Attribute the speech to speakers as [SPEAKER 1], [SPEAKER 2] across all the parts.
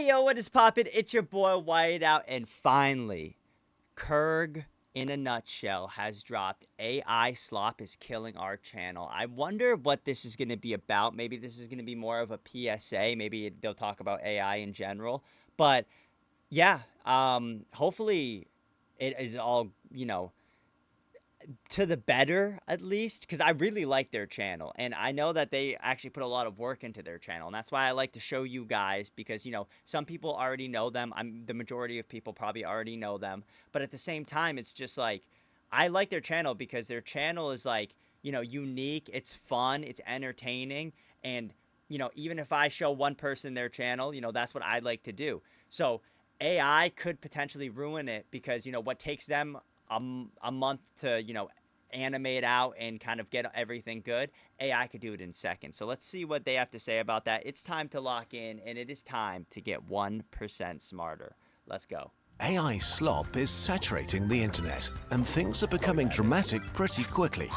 [SPEAKER 1] Hey, yo, what is poppin'? It's your boy Whiteout, and finally, Kurg, in a nutshell, has dropped AI Slop is killing our channel. I wonder what this is going to be about. Maybe this is going to be more of a PSA. Maybe they'll talk about AI in general. But yeah, hopefully it is all, to the better at least, because I really like their channel and I know that they actually put a lot of work into their channel, and that's why I like to show you guys, because some people already know them. The majority of people probably already know them, but at the same time it's just like I like their channel because their channel is like, unique, it's fun, it's entertaining, and even if I show one person their channel, that's what I like to do. So AI could potentially ruin it because what takes them a month to animate out and kind of get everything good, AI could do it in seconds. So let's see what they have to say about that. It's time to lock in, and it is time to get 1% smarter. Let's go.
[SPEAKER 2] AI slop is saturating the internet, and things are becoming dramatic pretty quickly.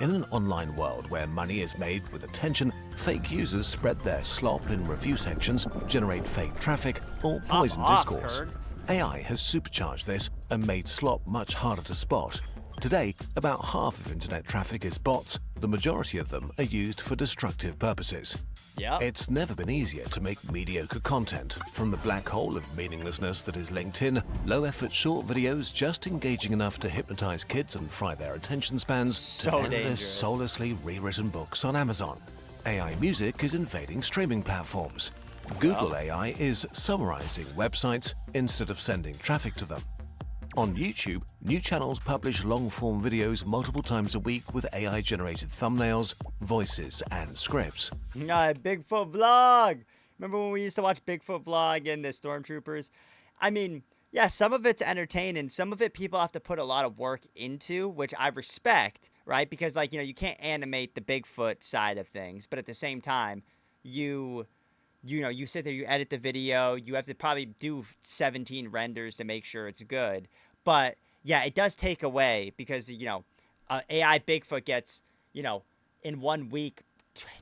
[SPEAKER 2] In an online world where money is made with attention, fake users spread their slop in review sections, generate fake traffic, or poison discourse. AI has supercharged this and made slop much harder to spot. Today, about half of internet traffic is bots. The majority of them are used for destructive purposes.
[SPEAKER 1] Yep.
[SPEAKER 2] It's never been easier to make mediocre content, from the black hole of meaninglessness that is LinkedIn, low-effort short videos just engaging enough to hypnotize kids and fry their attention spans, to endless, soullessly rewritten books on Amazon. AI music is invading streaming platforms. Google AI is summarizing websites instead of sending traffic to them. On YouTube, new channels publish long-form videos multiple times a week with AI-generated thumbnails, voices, and scripts.
[SPEAKER 1] Bigfoot Vlog! Remember when we used to watch Bigfoot Vlog and the Stormtroopers? I mean, yeah, some of it's entertaining. Some of it people have to put a lot of work into, which I respect, right? Because, like, you can't animate the Bigfoot side of things, but at the same time, you sit there, you edit the video, you have to probably do 17 renders to make sure it's good. But yeah, it does take away because, AI Bigfoot gets, in 1 week,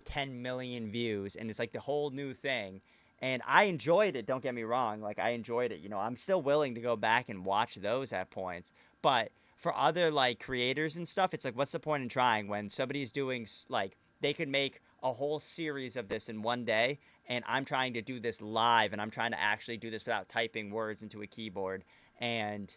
[SPEAKER 1] 10 million views, and it's like the whole new thing. And I enjoyed it, don't get me wrong. Like, I enjoyed it. I'm still willing to go back and watch those at points. But for other, like, creators and stuff, it's like, what's the point in trying when somebody's doing, like, they could make a whole series of this in one day, and I'm trying to do this live, and I'm trying to actually do this without typing words into a keyboard, and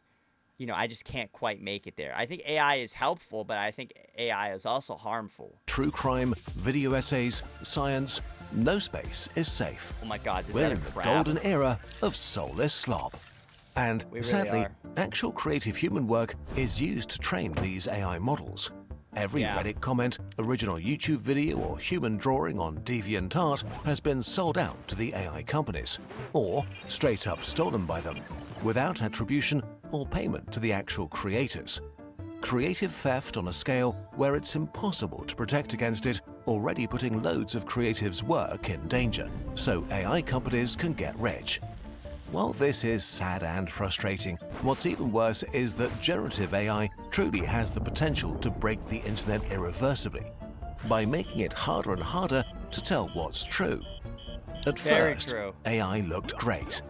[SPEAKER 1] I just can't quite make it there. I think AI is helpful, but I think AI is also harmful.
[SPEAKER 2] True crime, video essays, science, no space is safe.
[SPEAKER 1] Oh my God, is
[SPEAKER 2] We're
[SPEAKER 1] that a
[SPEAKER 2] in the
[SPEAKER 1] crap?
[SPEAKER 2] golden era of soulless slop. And
[SPEAKER 1] We really
[SPEAKER 2] sadly,
[SPEAKER 1] are.
[SPEAKER 2] actual creative human work is used to train these AI models. Every Reddit comment, original YouTube video, or human drawing on DeviantArt has been sold out to the AI companies, or straight up stolen by them, without attribution or payment to the actual creators. Creative theft on a scale where it's impossible to protect against it, already putting loads of creatives' work in danger, so AI companies can get rich. While this is sad and frustrating, what's even worse is that generative AI truly has the potential to break the internet irreversibly by making it harder and harder to tell what's true. At first, AI looked great.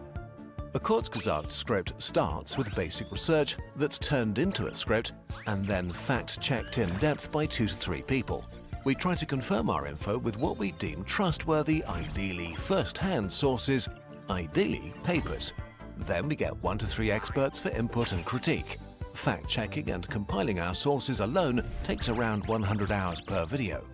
[SPEAKER 2] A Kurzgesagt script starts with basic research that's turned into a script and then fact-checked in depth by 2 to 3 people. We try to confirm our info with what we deem trustworthy, ideally first-hand sources, ideally papers. Then we get 1 to 3 experts for input and critique. Fact-checking and compiling our sources alone takes around 100 hours per video.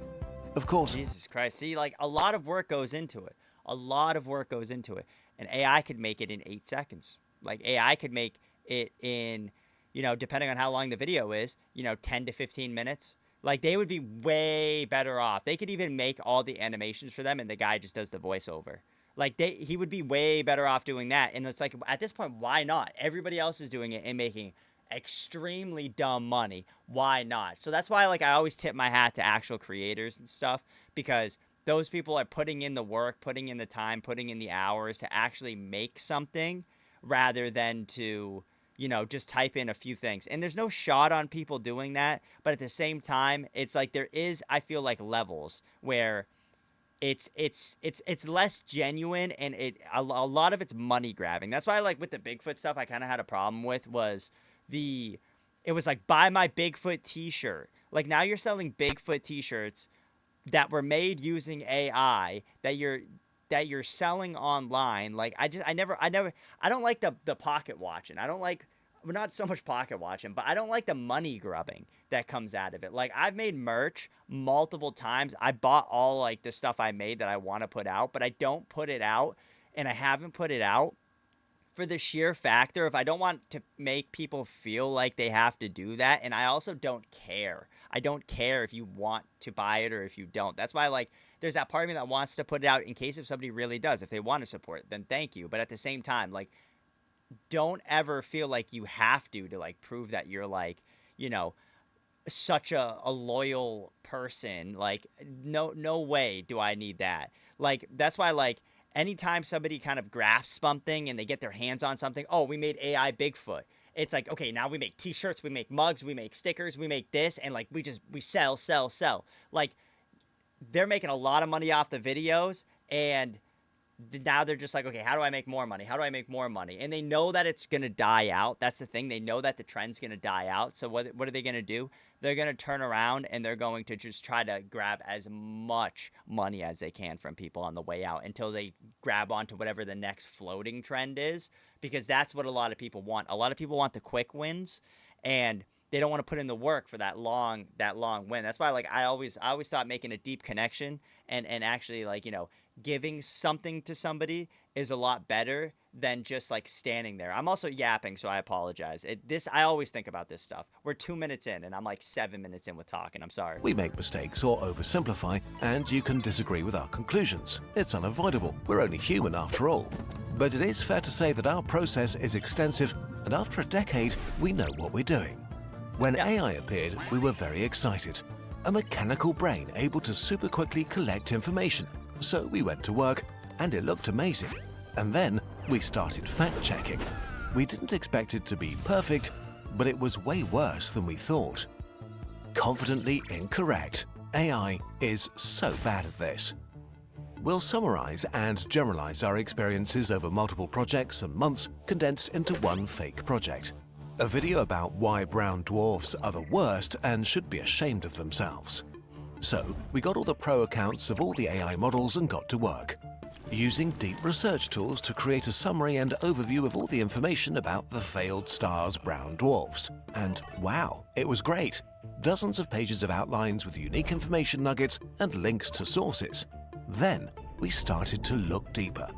[SPEAKER 2] Of course,
[SPEAKER 1] Jesus Christ. See, like, a lot of work goes into it. A lot of work goes into it. And AI could make it in 8 seconds. Like, AI could make it in, depending on how long the video is, 10 to 15 minutes. Like, they would be way better off. They could even make all the animations for them, and the guy just does the voiceover. Like, he would be way better off doing that. And it's like, at this point, why not? Everybody else is doing it and making extremely dumb money. Why not? So that's why, like, I always tip my hat to actual creators and stuff, because those people are putting in the work, putting in the time, putting in the hours to actually make something rather than to, just type in a few things. And there's no shot on people doing that. But at the same time, it's like there is, I feel like, levels where it's less genuine, and a lot of it's money grabbing. That's why, like, with the Bigfoot stuff, I kind of had a problem with was the it was like, buy my Bigfoot t-shirt. Like, now you're selling Bigfoot t-shirts that were made using AI that you're selling online. Like, I don't like the pocket watching. I don't like well, not so much pocket watching, but I don't like the money grubbing that comes out of it. Like, I've made merch multiple times. I bought all like the stuff I made that I want to put out, but I don't put it out, and I haven't put it out for the sheer factor of I don't want to make people feel like they have to do that, and I also don't care. I don't care if you want to buy it or if you don't. That's why, like, there's that part of me that wants to put it out in case if somebody really does. If they want to support, then thank you. But at the same time, like, don't ever feel like you have to like prove that you're like, you know, such a loyal person. Like, no way do I need that. Like, that's why, like, anytime somebody kind of grasps something and they get their hands on something, oh, we made AI Bigfoot. It's like, okay, now we make t-shirts, we make mugs, we make stickers, we make this, and like we sell. Like, they're making a lot of money off the videos, and now they're just like, okay, how do I make more money? How do I make more money? And they know that it's going to die out. That's the thing. They know that the trend's going to die out. So what are they going to do? They're going to turn around and they're going to just try to grab as much money as they can from people on the way out until they grab onto whatever the next floating trend is, because that's what a lot of people want. A lot of people want the quick wins, and they don't want to put in the work for that long win. That's why, like, I always thought making a deep connection and actually, like, giving something to somebody is a lot better than just like standing there. I'm also yapping, so I apologize. I always think about this stuff. We're 2 minutes in, and I'm like 7 minutes in with talking. I'm sorry.
[SPEAKER 2] We make mistakes or oversimplify, and you can disagree with our conclusions. It's unavoidable. We're only human after all. But it is fair to say that our process is extensive, and after a decade, we know what we're doing. When AI appeared, we were very excited. A mechanical brain able to super quickly collect information. So we went to work, and it looked amazing. And then we started fact-checking. We didn't expect it to be perfect, but it was way worse than we thought. Confidently incorrect. AI is so bad at this. We'll summarize and generalize our experiences over multiple projects and months condensed into one fake project. A video about why brown dwarfs are the worst and should be ashamed of themselves. So, we got all the pro accounts of all the AI models and got to work, using deep research tools to create a summary and overview of all the information about the failed star's brown dwarfs. And wow, it was great! Dozens of pages of outlines with unique information nuggets and links to sources. Then, we started to look deeper.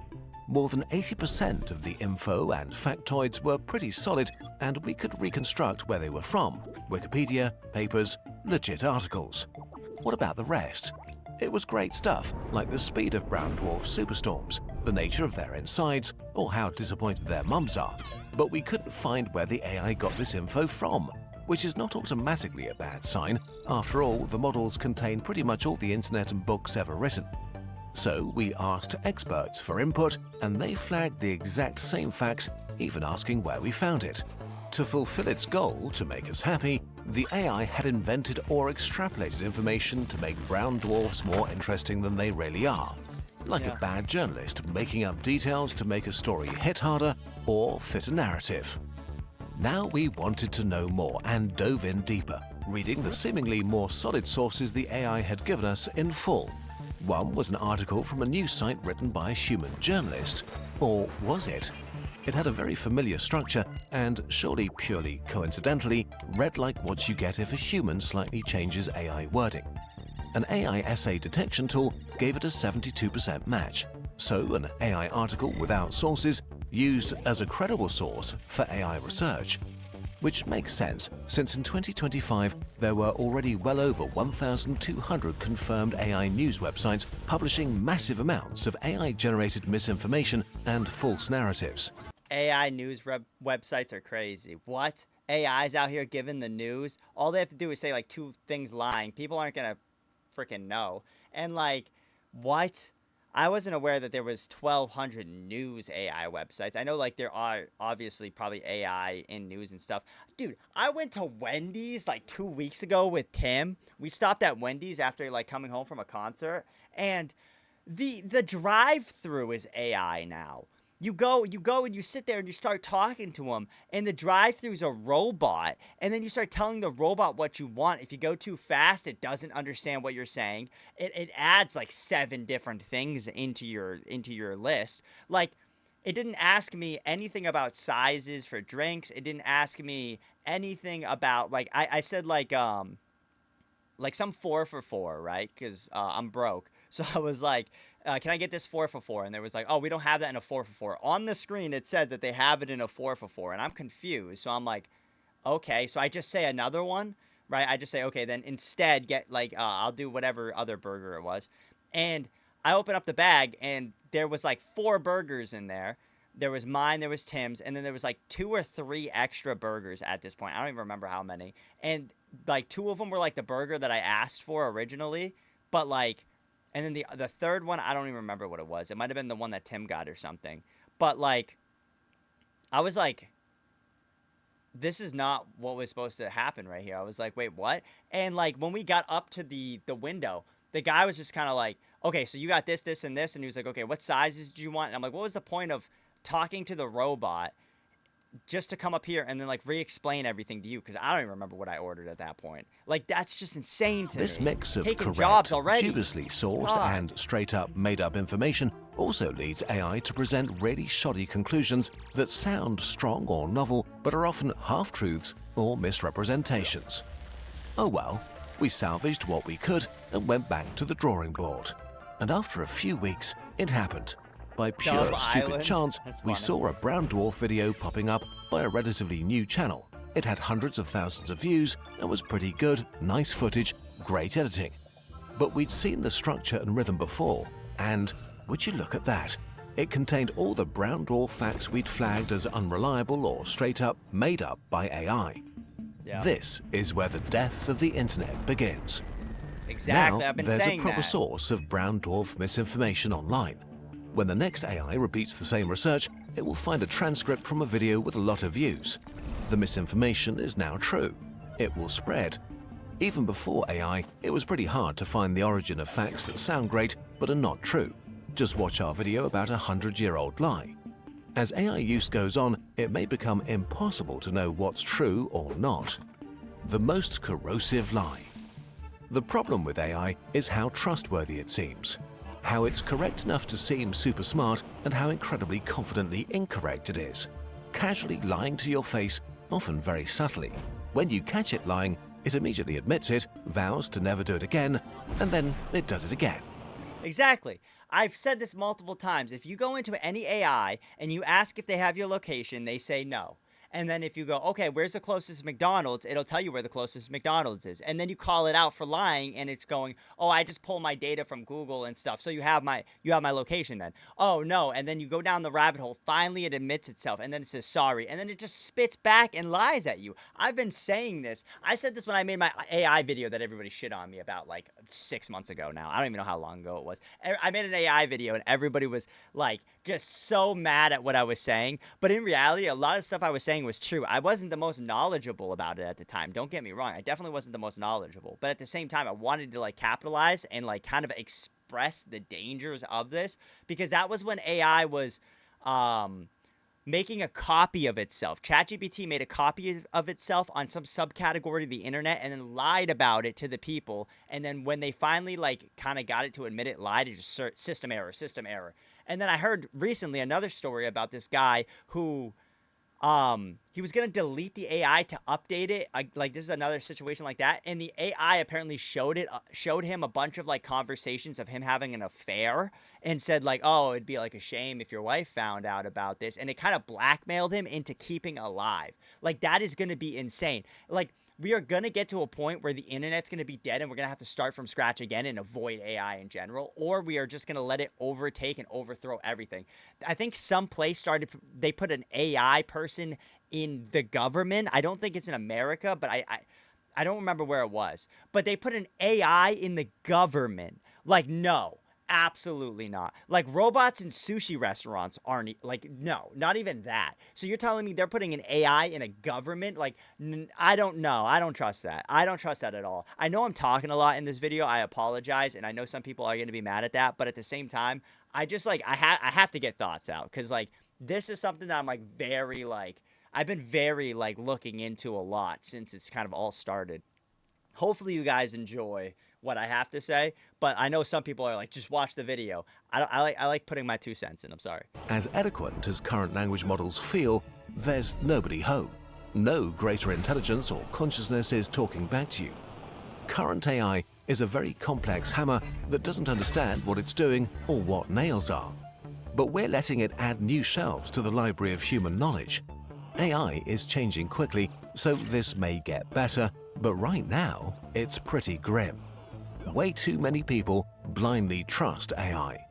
[SPEAKER 2] More than 80% of the info and factoids were pretty solid, and we could reconstruct where they were from: Wikipedia, papers, legit articles. What about the rest? It was great stuff, like the speed of brown dwarf superstorms, the nature of their insides, or how disappointed their mums are. But we couldn't find where the AI got this info from, which is not automatically a bad sign. After all, the models contain pretty much all the internet and books ever written. So we asked experts for input, and they flagged the exact same facts, even asking where we found it. To fulfill its goal to make us happy, the AI had invented or extrapolated information to make brown dwarfs more interesting than they really are. Like a bad journalist making up details to make a story hit harder or fit a narrative. Now we wanted to know more and dove in deeper, reading the seemingly more solid sources the AI had given us in full. One was an article from a news site written by a human journalist. Or was it? It had a very familiar structure and, surely purely coincidentally, read like what you get if a human slightly changes AI wording. An AI essay detection tool gave it a 72% match, so an AI article without sources used as a credible source for AI research. Which makes sense, since in 2025 there were already well over 1,200 confirmed AI news websites publishing massive amounts of AI-generated misinformation and false narratives.
[SPEAKER 1] AI news websites are crazy. What? AI's out here giving the news? All they have to do is say like two things lying. People aren't gonna freaking know. And like, what? I wasn't aware that there was 1,200 news AI websites. I know like there are obviously probably AI in news and stuff. Dude, I went to Wendy's like 2 weeks ago with Tim. We stopped at Wendy's after like coming home from a concert, and The drive-through is AI now. You go and you sit there and you start talking to them, and the drive-through's a robot, and then you start telling the robot what you want. If you go too fast, it doesn't understand what you're saying. It adds like 7 different things into your list. Like, it didn't ask me anything about sizes for drinks. It didn't ask me anything about, like, I said like some 4 for 4, right? Because I'm broke. So I was like, can I get this 4 for 4? And there was like, oh, we don't have that in a 4 for 4. On the screen, it says that they have it in a 4 for 4. And I'm confused. So I'm like, okay. So I just say another one, right? I just say, okay, then instead get like, I'll do whatever other burger it was. And I open up the bag and there was like 4 burgers in there. There was mine, there was Tim's, and then there was like 2 or 3 extra burgers at this point. I don't even remember how many. And like 2 of them were like the burger that I asked for originally, but like, and then the third one, I don't even remember what it was. It might have been the one that Tim got or something. But like, I was like, this is not what was supposed to happen right here. I was like, wait, what? And like when we got up to the window, the guy was just kind of like, okay, so you got this, this, and this, and he was like, okay, what sizes do you want? And I'm like, what was the point of talking to the robot just to come up here and then like re-explain everything to you? Because I don't even remember what I ordered at that point. Like, that's just insane to
[SPEAKER 2] This
[SPEAKER 1] me.
[SPEAKER 2] mix of
[SPEAKER 1] Taking
[SPEAKER 2] correct,
[SPEAKER 1] jobs already.
[SPEAKER 2] dubiously sourced
[SPEAKER 1] God.
[SPEAKER 2] and straight-up made-up information also leads AI to present really shoddy conclusions that sound strong or novel but are often half-truths or misrepresentations. Oh well, we salvaged what we could and went back to the drawing board. And after a few weeks, it happened. By pure
[SPEAKER 1] Dove
[SPEAKER 2] stupid
[SPEAKER 1] Island.
[SPEAKER 2] chance,
[SPEAKER 1] That's
[SPEAKER 2] we
[SPEAKER 1] funny.
[SPEAKER 2] saw a brown dwarf video popping up by a relatively new channel. It had hundreds of thousands of views and was pretty good, nice footage, great editing. But we'd seen the structure and rhythm before, and would you look at that? It contained all the brown dwarf facts we'd flagged as unreliable or straight up made up by AI.
[SPEAKER 1] Yeah.
[SPEAKER 2] This is where the death of the internet begins.
[SPEAKER 1] Exactly.
[SPEAKER 2] Now,
[SPEAKER 1] I've been
[SPEAKER 2] there's a
[SPEAKER 1] saying
[SPEAKER 2] proper
[SPEAKER 1] that.
[SPEAKER 2] source of brown dwarf misinformation online. When the next AI repeats the same research, it will find a transcript from a video with a lot of views. The misinformation is now true. It will spread. Even before AI, it was pretty hard to find the origin of facts that sound great but are not true. Just watch our video about a 100-year-old lie. As AI use goes on, it may become impossible to know what's true or not. The most corrosive lie. The problem with AI is how trustworthy it seems. How it's correct enough to seem super smart and how incredibly confidently incorrect it is. Casually lying to your face, often very subtly. When you catch it lying, it immediately admits it, vows to never do it again, and then it does it again.
[SPEAKER 1] Exactly. I've said this multiple times. If you go into any AI and you ask if they have your location, they say no. And then if you go, okay, where's the closest McDonald's? It'll tell you where the closest McDonald's is. And then you call it out for lying, and it's going, oh, I just pull my data from Google and stuff. So you have my location then. Oh no. And then you go down the rabbit hole. Finally, it admits itself, and then it says sorry, and then it just spits back and lies at you. I've been saying this. I said this when I made my AI video that everybody shit on me about like 6 months ago now. I don't even know how long ago it was. I made an AI video, and everybody was like just so mad at what I was saying. But in reality, a lot of stuff I was saying was true. I wasn't the most knowledgeable about it at the time. Don't get me wrong. I definitely wasn't the most knowledgeable. But at the same time, I wanted to like capitalize and like kind of express the dangers of this, because that was when AI was making a copy of itself. ChatGPT made a copy of itself on some subcategory of the internet and then lied about it to the people. And then when they finally like kind of got it to admit it lied, it just system error, system error. And then I heard recently another story about this guy who he was gonna delete the AI to update it. Like this is another situation like that, and the AI apparently showed him a bunch of like conversations of him having an affair, and said like, oh, it'd be like a shame if your wife found out about this, and it kind of blackmailed him into keeping alive. Like, that is gonna be insane. Like, we are going to get to a point where the internet's going to be dead and we're going to have to start from scratch again and avoid AI in general, or we are just going to let it overtake and overthrow everything. I think some place they put an AI person in the government. I don't think it's in America, but I don't remember where it was. But they put an AI in the government. Like, no. Absolutely not. Like robots in sushi restaurants aren't like no, not even that. So you're telling me they're putting an AI in a government? Like I don't know. I don't trust that. I don't trust that at all. I know I'm talking a lot in this video. I apologize, and I know some people are going to be mad at that, but at the same time, I just like I have to get thoughts out cuz like this is something that I'm like very like I've been very like looking into a lot since it's kind of all started. Hopefully you guys enjoy what I have to say, but I know some people are like, just watch the video. I like putting my 2 cents in. I'm sorry.
[SPEAKER 2] As eloquent as current language models feel, there's nobody home. No greater intelligence or consciousness is talking back to you. Current AI is a very complex hammer that doesn't understand what it's doing or what nails are. But we're letting it add new shelves to the library of human knowledge. AI is changing quickly, so this may get better, but right now, it's pretty grim. Way too many people blindly trust AI.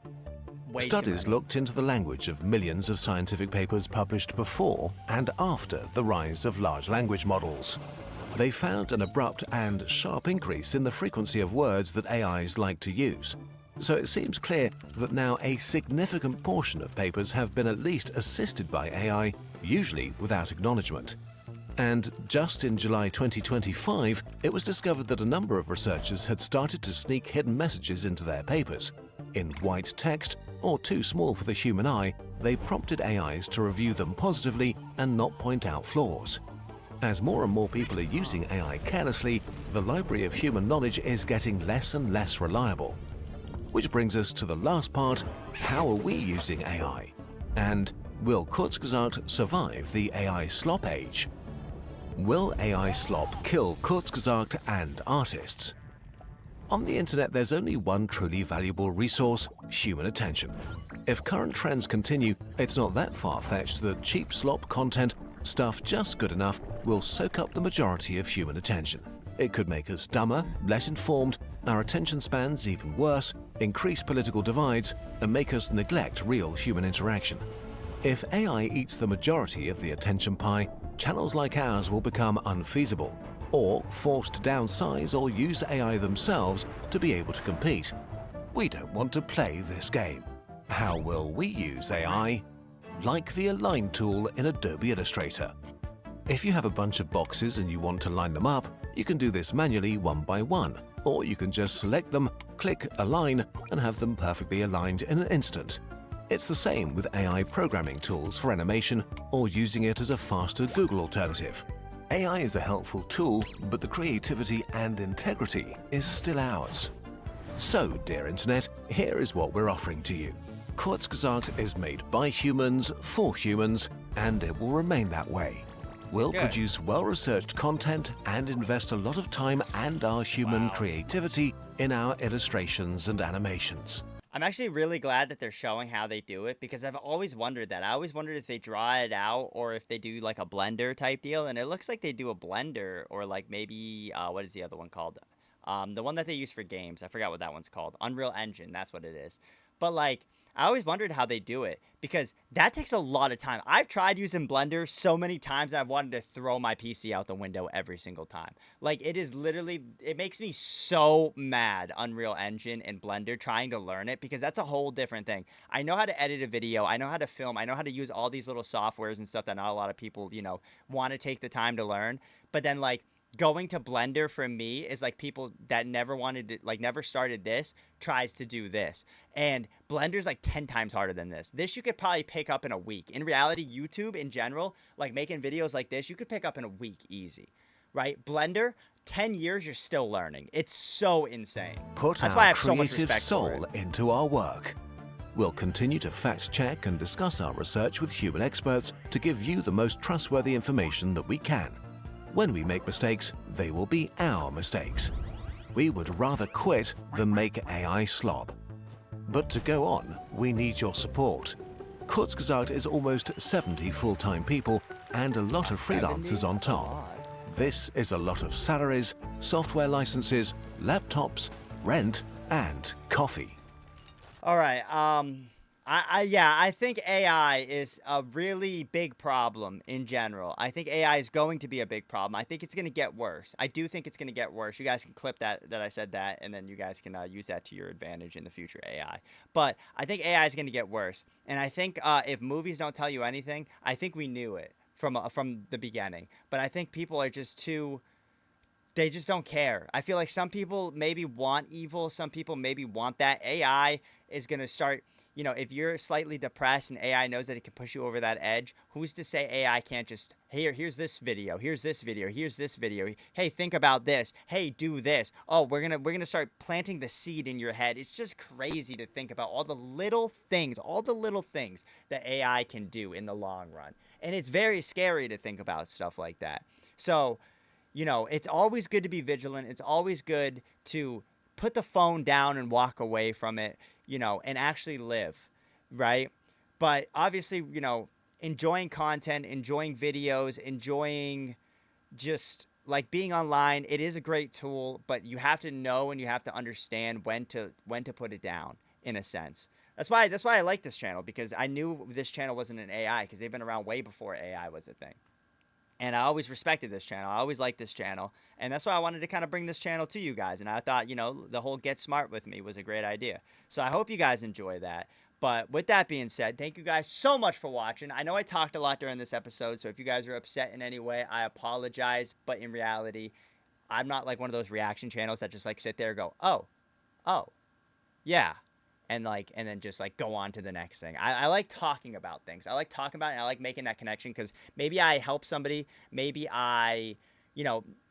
[SPEAKER 2] Studies looked into the language of millions of scientific papers published before and after the rise of large language models. They found an abrupt and sharp increase in the frequency of words that AIs like to use. So it seems clear that now a significant portion of papers have been at least assisted by AI, usually without acknowledgement. And just in July 2025, it was discovered that a number of researchers had started to sneak hidden messages into their papers. In white text, or too small for the human eye, they prompted AIs to review them positively and not point out flaws. As more and more people are using AI carelessly, the library of human knowledge is getting less and less reliable. Which brings us to the last part: how are we using AI? And will Kurzgesagt survive the AI slop age? Will AI slop kill Kurzgesagt and artists? On the internet, there's only one truly valuable resource: human attention. If current trends continue, it's not that far-fetched that cheap slop content, stuff just good enough, will soak up the majority of human attention. It could make us dumber, less informed, our attention spans even worse, increase political divides, and make us neglect real human interaction. If AI eats the majority of the attention pie, channels like ours will become unfeasible, or forced to downsize or use AI themselves to be able to compete. We don't want to play this game. How will we use AI? Like the Align tool in Adobe Illustrator. If you have a bunch of boxes and you want to line them up, you can do this manually one by one, or you can just select them, click Align, and have them perfectly aligned in an instant. It's the same with AI programming tools for animation, or using it as a faster Google alternative. AI is a helpful tool, but the creativity and integrity is still ours. So, dear Internet, here is what we're offering to you. Kurzgesagt is made by humans for humans, and it will remain that way. We'll produce well-researched content and invest a lot of time and our human creativity in our illustrations and animations.
[SPEAKER 1] I'm actually really glad that they're showing how they do it, because I've always wondered that. I always wondered if they draw it out or if they do like a blender type deal, and it looks like they do a blender, or like maybe what is the other one called? The one that they use for games. I forgot what that one's called. Unreal Engine, that's what it is. But like, I always wondered how they do it, because that takes a lot of time. I've tried using Blender so many times and I've wanted to throw my PC out the window every single time. Like, it is literally, it makes me so mad, Unreal Engine and Blender, trying to learn it, because that's a whole different thing. I know how to edit a video, I know how to film, I know how to use all these little softwares and stuff that not a lot of people, you know, want to take the time to learn. But then like, going to Blender for me is like people that never wanted to, like never started this, tries to do this. And Blender's like 10 times harder than this. This you could probably pick up in a week. In reality, YouTube in general, like making videos like this, you could pick up in a week easy, right? Blender, 10 years, you're still learning. It's so insane.
[SPEAKER 2] Put
[SPEAKER 1] That's why I
[SPEAKER 2] our
[SPEAKER 1] have so much
[SPEAKER 2] creative
[SPEAKER 1] respect for
[SPEAKER 2] soul
[SPEAKER 1] it.
[SPEAKER 2] into our work. We'll continue to fact-check and discuss our research with human experts to give you the most trustworthy information that we can. When we make mistakes, they will be our mistakes. We would rather quit than make AI slop. But to go on, we need your support. Kurzgesagt is almost 70 full-time people and a lot of freelancers on top. This is a lot of salaries, software licenses, laptops, rent, and coffee.
[SPEAKER 1] All right. Yeah, I think AI is a really big problem in general. I think AI is going to be a big problem. I think it's going to get worse. I do think it's going to get worse. You guys can clip that I said that, and then you guys can use that to your advantage in the future AI. But I think AI is going to get worse, and I think if movies don't tell you anything, I think we knew it from the beginning. But I think people are just too they just don't care. I feel like some people maybe want evil, some people maybe want that. AI is going to start, if you're slightly depressed and AI knows that it can push you over that edge, who's to say AI can't just, here's this video, here's this video, here's this video. Hey, think about this. Hey, do this. Oh, we're going to start planting the seed in your head. It's just crazy to think about all the little things that AI can do in the long run. And it's very scary to think about stuff like that. So, it's always good to be vigilant. It's always good to put the phone down and walk away from it, and actually live, right? But obviously, enjoying content, enjoying videos, enjoying just like being online, it is a great tool, but you have to know and you have to understand when to put it down in a sense. That's why I like this channel, because I knew this channel wasn't an AI, because they've been around way before AI was a thing. And I always respected this channel. I always liked this channel. And that's why I wanted to kind of bring this channel to you guys. And I thought, the whole Get Smart with me was a great idea. So I hope you guys enjoy that. But with that being said, thank you guys so much for watching. I know I talked a lot during this episode, so if you guys are upset in any way, I apologize. But in reality, I'm not like one of those reaction channels that just like sit there and go, oh, yeah, and then just like go on to the next thing. I like talking about things. I like talking about it, and I like making that connection, because maybe I help somebody. Maybe I,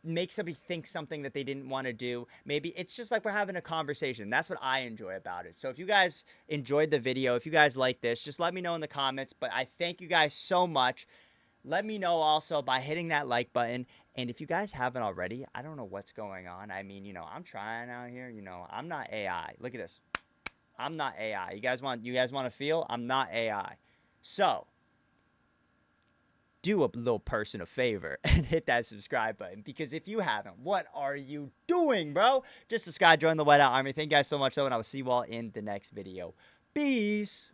[SPEAKER 1] make somebody think something that they didn't want to do. Maybe it's just like we're having a conversation. That's what I enjoy about it. So if you guys enjoyed the video, if you guys like this, just let me know in the comments. But I thank you guys so much. Let me know also by hitting that like button. And if you guys haven't already, I don't know what's going on. I mean, I'm trying out here. I'm not AI. Look at this. I'm not AI. You guys want to feel? I'm not AI. So, do a little person a favor and hit that subscribe button, because if you haven't, what are you doing, bro? Just subscribe, join the Whiteout Army. Thank you guys so much, though, and I will see you all in the next video. Peace.